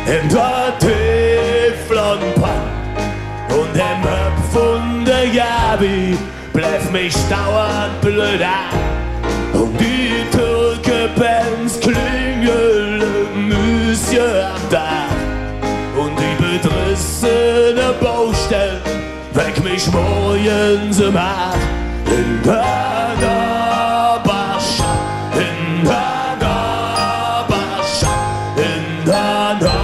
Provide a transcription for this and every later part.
in der Teflonpan und im Höpf von der Gabi bleib mich dauernd blöd an. Und die Türke-Bands klingeln Müsje am Dach. Und die bedrissene Baustelle weck mich morgens im Haar. In der Nachbarschaft, in der Nachbarschaft, in der Nachbarschaft.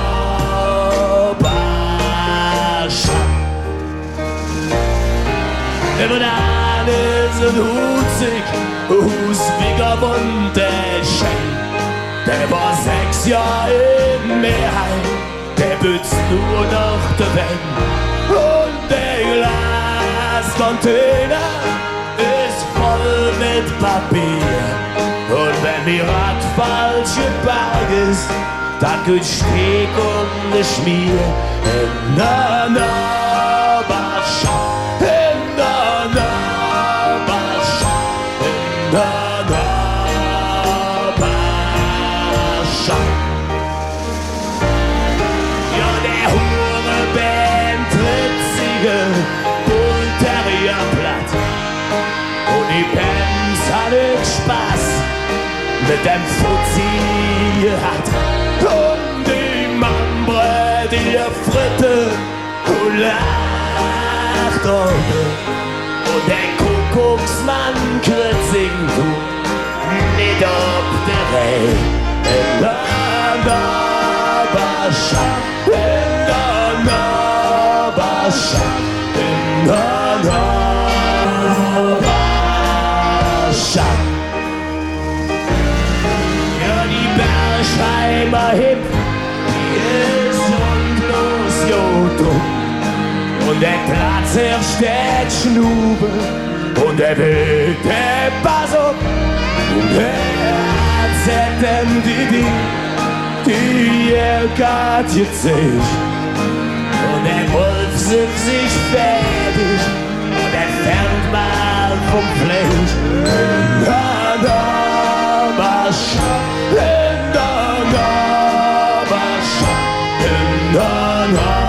Nebenan sind Hutzig, Huswiger und der Schein. Der war 6 Jahre in Mehrheit, der bützt nur noch der Wenn. Und der Glascontainer ist voll mit Papier. Und wenn die Rad falsch geparkt ist, dann geht Steg um ne Schmier. In der Nachbarschaft, in der Nachbarschaft, in der Nachbarschaft. Ja, der Hurenband tritzige Bullterrierplatt. Und die Pens hatten Spaß mit dem Fuzzi gehabt. Und die Mambre, die Fritte, und lacht und der Kuckucksmann Kritzing, du nicht ob der Welt. In der Nachbarschaft, in der Nachbarschaft, in der Nachbarschaft. Ja, die Bergscheimer Hip, die ist unlos Jodo. Und der Platzherr steht Schnube und der will der Bass up. Und der ZM die Ehrgard jetzt sich. Und der Wolf sind sich fertig und entfernt mal vom Fleisch. In der Nachbarschaft, in der Nachbarschaft, in der Nachbarschaft.